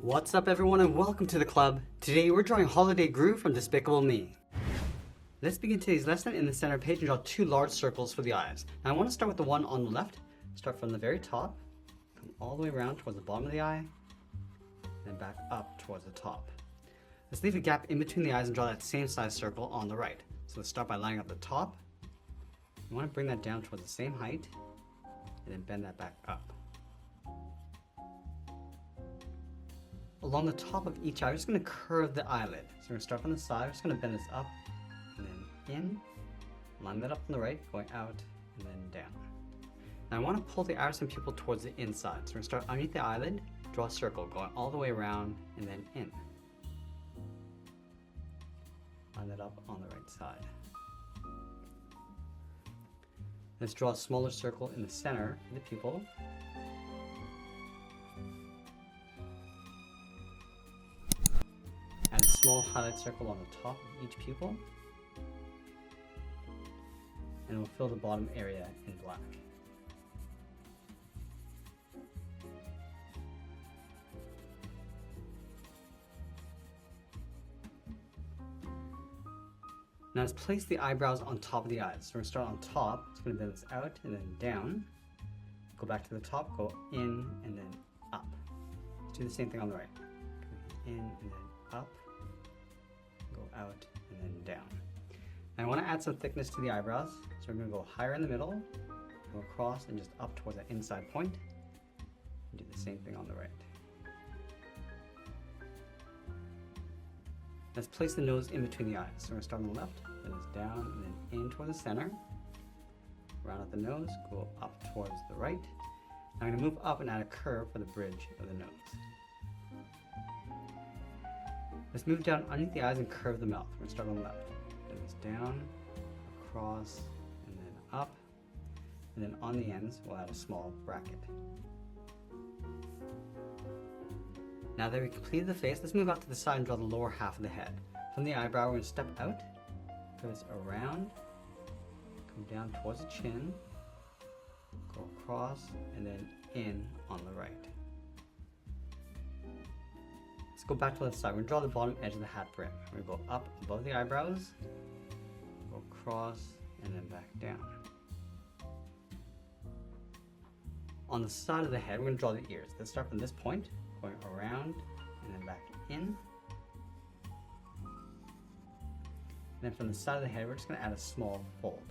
What's up everyone and welcome to the club. Today we're drawing Holiday Gru from Despicable Me. Let's begin today's lesson. In the center page and draw two large circles for the eyes. Now I want to start with the one on the left. Start from the very top, come all the way around towards the bottom of the eye, then back up towards the top. Let's leave a gap in between the eyes and draw that same size circle on the right. So let's start by lining up the top. You want to bring that down towards the same height and then bend that back up. Along the top of each eye, we're just going to curve the eyelid. So we're going to start from the side, we're just going to bend this up and then in, line that up on the right, going out and then down. Now I want to pull the iris and pupil towards the inside. So we're going to start underneath the eyelid, draw a circle, going all the way around and then in. Line that up on the right side. Let's draw a smaller circle in the center of the pupil. Add a small highlight circle on the top of each pupil. And we'll fill the bottom area in black. Now let's place the eyebrows on top of the eyes. So we're going to start on top, it's going to bend this out and then down. Go back to the top, go in and then up. Let's do the same thing on the right. In and then up, go out and then down. Now I want to add some thickness to the eyebrows. So we're going to go higher in the middle, go across and just up towards that inside point. And do the same thing on the right. Let's place the nose in between the eyes. So we're going to start on the left, then it's down, and then in toward the center. Round out the nose, go up towards the right. Now I'm going to move up and add a curve for the bridge of the nose. Let's move down underneath the eyes and curve the mouth. We're going to start on the left. Then it's down, across, and then up. And then on the ends, we'll add a small bracket. Now that we've completed the face, let's move out to the side and draw the lower half of the head. From the eyebrow, we're going to step out, goes around, come down towards the chin, go across, and then in on the right. Let's go back to the left side. We're going to draw the bottom edge of the hat brim. We're going to go up above the eyebrows, go across, and then back down. On the side of the head, we're going to draw the ears. Let's start from this point, going around and then back in. And then from the side of the head, we're just going to add a small fold.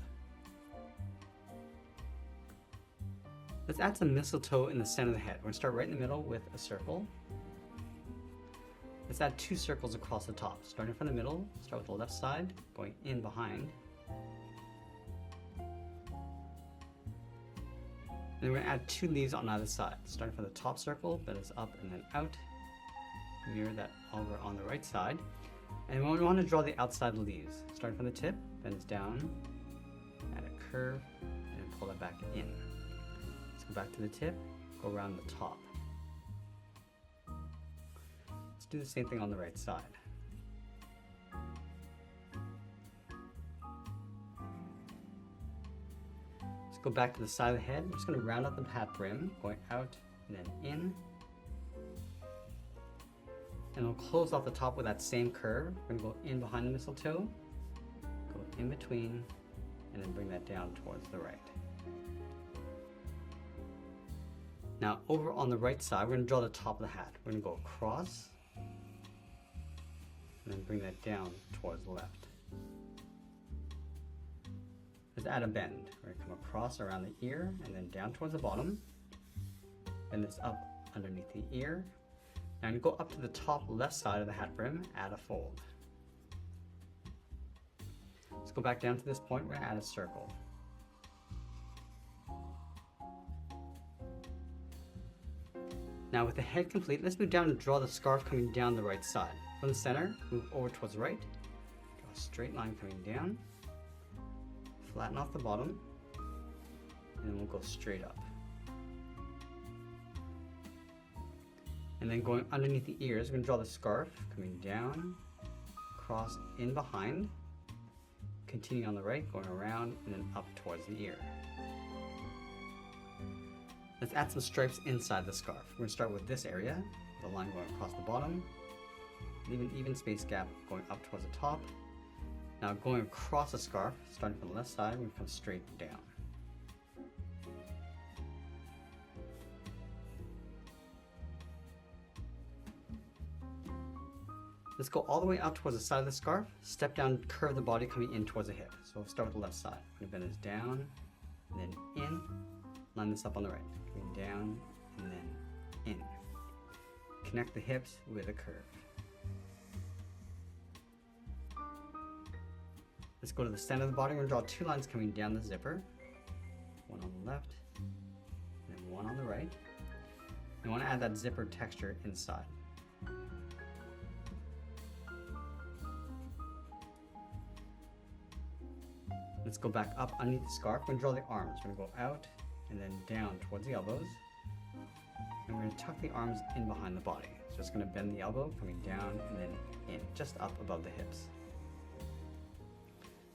Let's add some mistletoe in the center of the head. We're going to start right in the middle with a circle. Let's add two circles across the top. Starting from the middle, start with the left side, going in behind. And then we're going to add two leaves on either side. Starting from the top circle, bend this up and then out. Mirror that over on the right side. And we want to draw the outside of the leaves. Starting from the tip, bend this down, add a curve, and pull that back in. Let's go back to the tip, go around the top. Let's do the same thing on the right side. Go back to the side of the head. We're just going to round out the hat brim, going out and then in. And we'll close off the top with that same curve. We're going to go in behind the mistletoe, go in between, and then bring that down towards the right. Now over on the right side, we're going to draw the top of the hat. We're going to go across, and then bring that down towards the left. Let's add a bend. We're going to come across around the ear and then down towards the bottom. Bend this up underneath the ear. Now I'm going to go up to the top left side of the hat brim, add a fold. Let's go back down to this point, we're going to add a circle. Now with the head complete, let's move down and draw the scarf coming down the right side. From the center, move over towards the right, draw a straight line coming down. Flatten off the bottom, and then we'll go straight up. And then going underneath the ears, we're going to draw the scarf coming down, across, in behind, continue on the right, going around, and then up towards the ear. Let's add some stripes inside the scarf. We're going to start with this area, The line going across the bottom. Leave an even space gap going up towards the top. Now going across the scarf, starting from the left side, we come straight down. Let's go all the way out towards the side of the scarf, step down, curve the body coming in towards the hip. So we'll start with the left side. I'm going to bend this down, and then in, line this up on the right. Coming down, and then in. Connect the hips with a curve. Let's go to the center of the body. We're going to draw two lines coming down the zipper. One on the left, and then one on the right. You want to add that zipper texture inside. Let's go back up underneath the scarf. We're going to draw the arms. We're going to go out and then down towards the elbows. And we're going to tuck the arms in behind the body. So it's going to bend the elbow, coming down and then in, just up above the hips.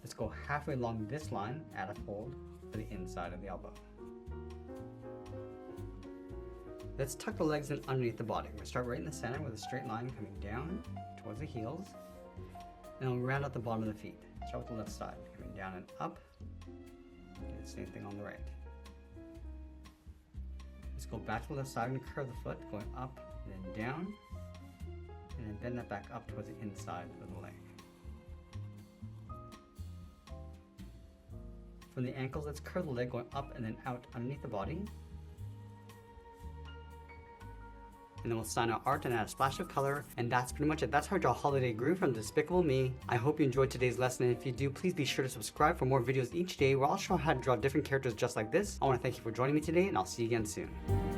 Let's go halfway along this line, add a fold for the inside of the elbow. Let's tuck the legs in underneath the body. We're going to start right in the center with a straight line coming down towards the heels. And we'll round out the bottom of the feet. Start with the left side, coming down and up. And the same thing on the right. Let's go back to the left side and curve the foot, going up and then down. And then bend that back up towards the inside of the leg. From the ankles, let's curve the leg going up and then out underneath the body. And then we'll sign our art and add a splash of color. And that's pretty much it. That's how I draw Holiday Gru from Despicable Me. I hope you enjoyed today's lesson. And if you do, please be sure to subscribe for more videos each day where I'll show how to draw different characters just like this. I want to thank you for joining me today, and I'll see you again soon.